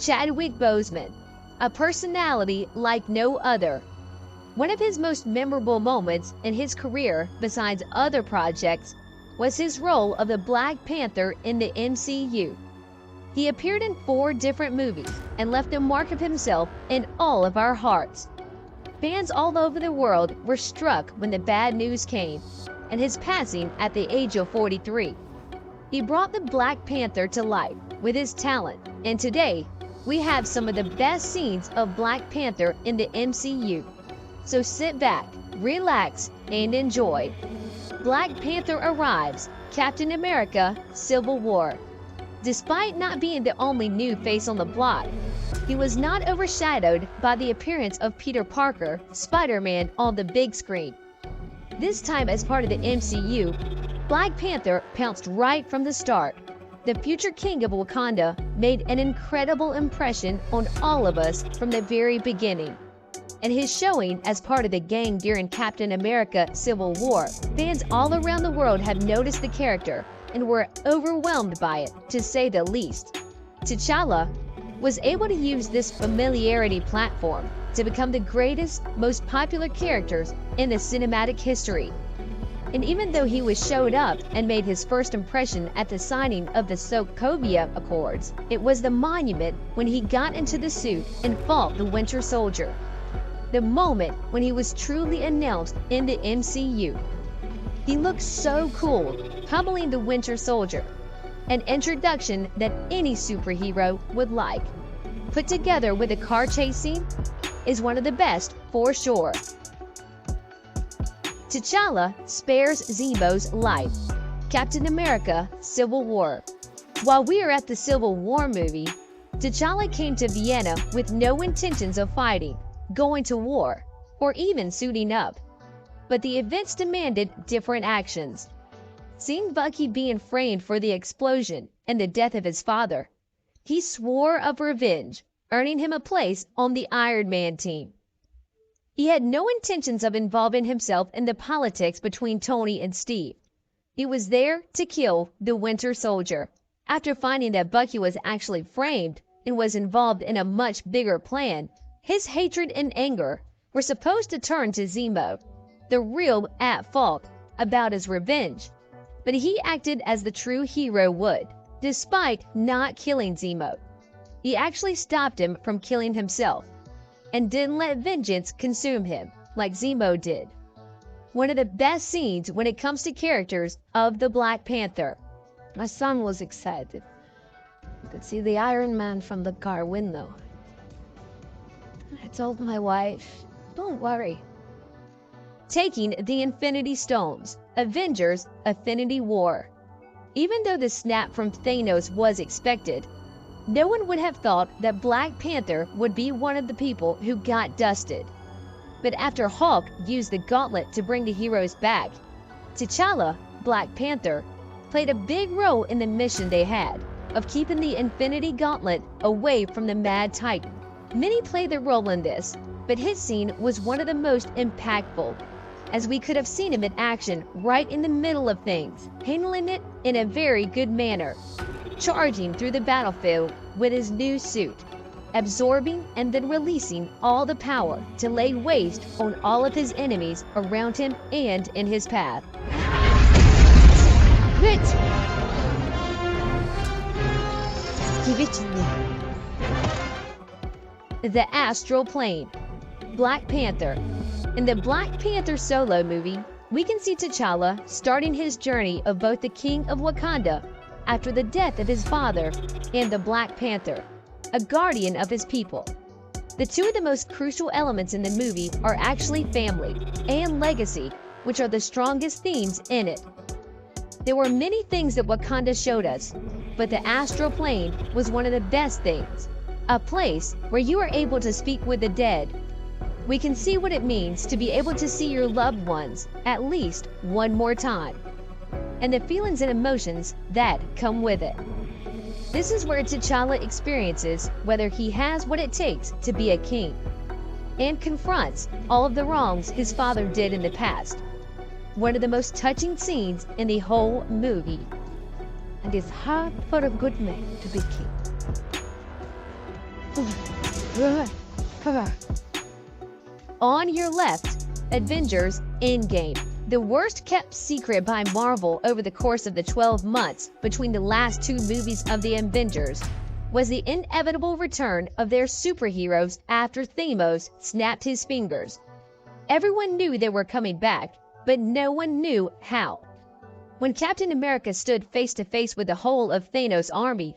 Chadwick Boseman, a personality like no other. One of his most memorable moments in his career, besides other projects, was his role of the Black Panther in the MCU. He appeared in 4 different movies and left a mark of himself in all of our hearts. Fans all over the world were struck when the bad news came, and his passing at the age of 43. He brought the Black Panther to life with his talent, and today we have some of the best scenes of Black Panther in the MCU. So sit back, relax, and enjoy. Black Panther arrives, Captain America: Civil War. Despite not being the only new face on the block, he was not overshadowed by the appearance of Peter Parker, Spider-Man, on the big screen. This time as part of the MCU, Black Panther pounced right from the start. The future king of Wakanda made an incredible impression on all of us from the very beginning. And his showing as part of the gang during Captain America: Civil War, fans all around the world have noticed the character and were overwhelmed by it, to say the least. T'Challa was able to use this familiarity platform to become the greatest, most popular characters in the cinematic history. And even though he was showed up and made his first impression at the signing of the Sokovia Accords, it was the monument when he got into the suit and fought the Winter Soldier. The moment when he was truly announced in the MCU. He looked so cool, pummeling the Winter Soldier, an introduction that any superhero would like. Put together with a car chase scene, is one of the best for sure. T'Challa spares Zemo's life. Captain America: Civil War. While we are at the Civil War movie, T'Challa came to Vienna with no intentions of fighting, going to war, or even suiting up. But the events demanded different actions. Seeing Bucky being framed for the explosion and the death of his father, he swore of revenge, earning him a place on the Iron Man team. He had no intentions of involving himself in the politics between Tony and Steve. He was there to kill the Winter Soldier. After finding that Bucky was actually framed and was involved in a much bigger plan, his hatred and anger were supposed to turn to Zemo, the real at fault about his revenge. But he acted as the true hero would, despite not killing Zemo. He actually stopped him from killing himself, and didn't let vengeance consume him, like Zemo did. One of the best scenes when it comes to characters of the Black Panther. My son was excited. You could see the Iron Man from the car window. I told my wife, don't worry. Taking the Infinity Stones, Avengers: Infinity War. Even though the snap from Thanos was expected, no one would have thought that Black Panther would be one of the people who got dusted. But after Hulk used the gauntlet to bring the heroes back, T'Challa, Black Panther, played a big role in the mission they had of keeping the Infinity Gauntlet away from the Mad Titan. Many played their role in this, but his scene was one of the most impactful, as we could have seen him in action right in the middle of things, handling it in a very good manner, charging through the battlefield with his new suit, absorbing and then releasing all the power to lay waste on all of his enemies around him and in his path. Hit! Give it to me. The Astral Plane. Black Panther. In the Black Panther solo movie, we can see T'Challa starting his journey of both the King of Wakanda after the death of his father and the Black Panther, a guardian of his people. The two of the most crucial elements in the movie are actually family and legacy, which are the strongest themes in it. There were many things that Wakanda showed us, but the Astral Plane was one of the best things. A place where you are able to speak with the dead. We can see what it means to be able to see your loved ones at least one more time, and the feelings and emotions that come with it. This is where T'Challa experiences whether he has what it takes to be a king, and confronts all of the wrongs his father did in the past. One of the most touching scenes in the whole movie. And it's hard for a good man to be king. On your left, Avengers Endgame. The worst kept secret by Marvel over the course of the 12 months between the last two movies of the Avengers was the inevitable return of their superheroes after Thanos snapped his fingers. Everyone knew they were coming back, but no one knew how. When Captain America stood face to face with the whole of Thanos' army,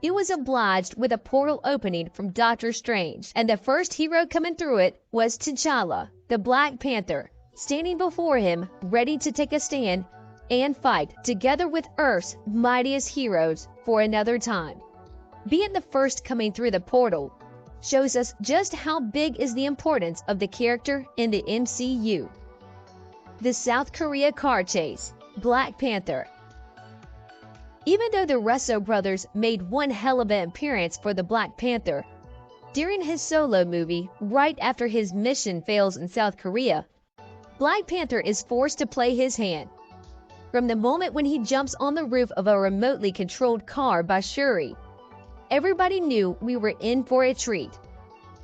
he was obliged with a portal opening from Doctor Strange, and the first hero coming through it was T'Challa, the Black Panther, standing before him, ready to take a stand and fight together with Earth's mightiest heroes for another time. Being the first coming through the portal shows us just how big is the importance of the character in the MCU. The South Korea car chase, Black Panther. Even though the Russo brothers made one hell of an appearance for the Black Panther, during his solo movie, right after his mission fails in South Korea, Black Panther is forced to play his hand. From the moment when he jumps on the roof of a remotely controlled car by Shuri, everybody knew we were in for a treat.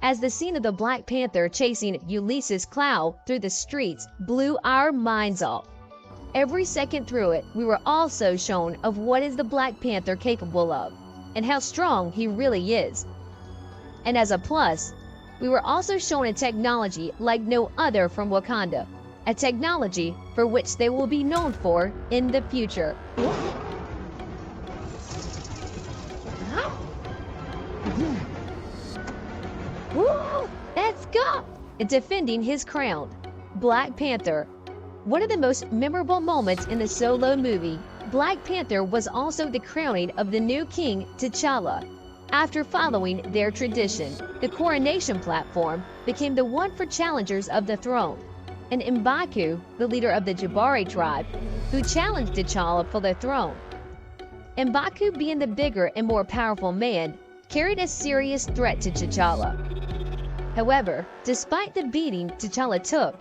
As the scene of the Black Panther chasing Ulysses Klaue through the streets blew our minds off. Every second through it, we were also shown of what is the Black Panther capable of, and how strong he really is. And as a plus, we were also shown a technology like no other from Wakanda, a technology for which they will be known for in the future. Let's go! Defending his crown, Black Panther. One of the most memorable moments in the solo movie, Black Panther was also the crowning of the new king, T'Challa. After following their tradition, the coronation platform became the one for challengers of the throne, and M'Baku, the leader of the Jabari tribe, who challenged T'Challa for the throne. M'Baku, being the bigger and more powerful man, carried a serious threat to T'Challa. However, despite the beating T'Challa took,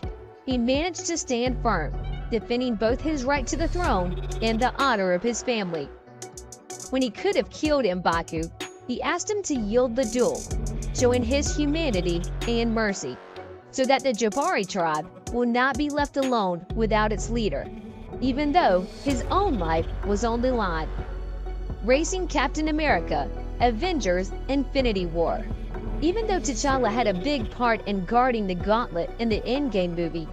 he managed to stand firm, defending both his right to the throne and the honor of his family. When he could have killed M'Baku, he asked him to yield the duel, showing his humanity and mercy, so that the Jabari tribe will not be left alone without its leader, even though his own life was on the line. Racing Captain America, Avengers Infinity War. Even though T'Challa had a big part in guarding the gauntlet in the Endgame movie,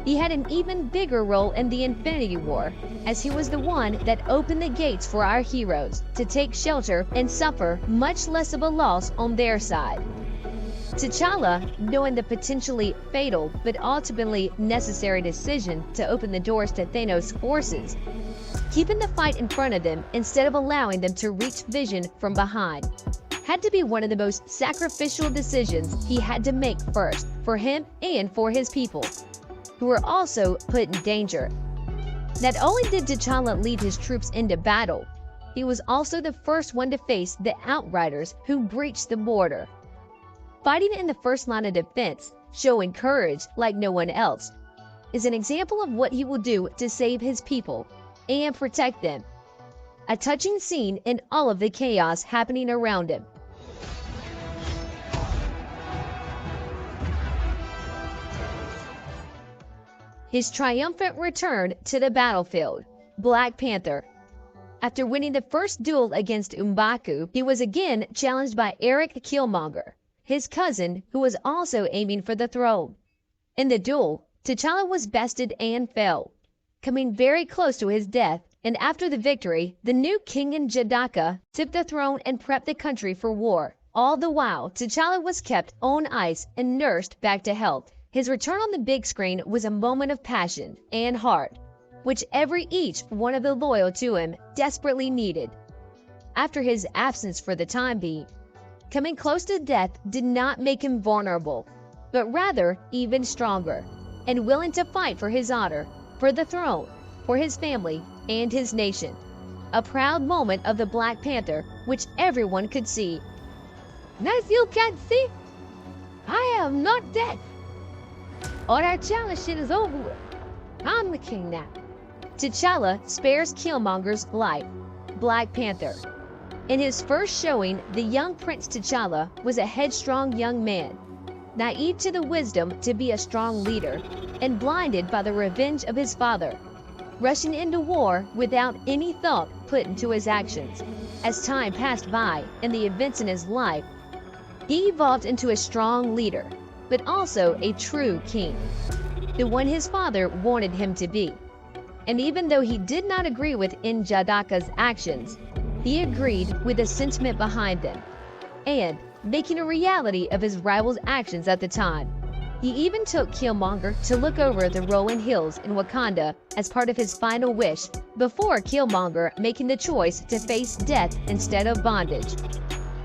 he had an even bigger role in the Infinity War, as he was the one that opened the gates for our heroes to take shelter and suffer much less of a loss on their side. T'Challa, knowing the potentially fatal but ultimately necessary decision to open the doors to Thanos' forces, keeping the fight in front of them instead of allowing them to reach vision from behind, had to be one of the most sacrificial decisions he had to make first, for him and for his people, who were also put in danger. Not only did T'Challa lead his troops into battle, he was also the first one to face the Outriders who breached the border. Fighting in the first line of defense, showing courage like no one else, is an example of what he will do to save his people and protect them. A touching scene in all of the chaos happening around him. His triumphant return to the battlefield, Black Panther. After winning the first duel against M'Baku, he was again challenged by Eric Killmonger, his cousin, who was also aiming for the throne. In the duel, T'Challa was bested and fell, coming very close to his death, and after the victory, the new king in Jedaka took the throne and prepped the country for war. All the while, T'Challa was kept on ice and nursed back to health. His return on the big screen was a moment of passion and heart, which each one of the loyal to him desperately needed. After his absence for the time being, coming close to death did not make him vulnerable, but rather even stronger, and willing to fight for his honor, for the throne, for his family, and his nation. A proud moment of the Black Panther, which everyone could see. As you can see, I am not dead. All that challenge shit is over with. I'm the king now. T'Challa spares Killmonger's life, Black Panther. In his first showing, the young Prince T'Challa was a headstrong young man, naive to the wisdom to be a strong leader, and blinded by the revenge of his father, rushing into war without any thought put into his actions. As time passed by and the events in his life, he evolved into a strong leader, but also a true king, the one his father wanted him to be. And even though he did not agree with N'Jadaka's actions, he agreed with the sentiment behind them, and making a reality of his rival's actions at the time. He even took Killmonger to look over the rolling hills in Wakanda as part of his final wish, before Killmonger making the choice to face death instead of bondage.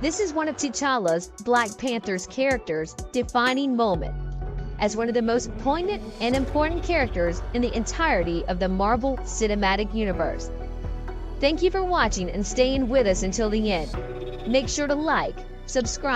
This is one of T'Challa's, Black Panther's character's defining moment, as one of the most poignant and important characters in the entirety of the Marvel Cinematic Universe. Thank you for watching and staying with us until the end. Make sure to like, subscribe,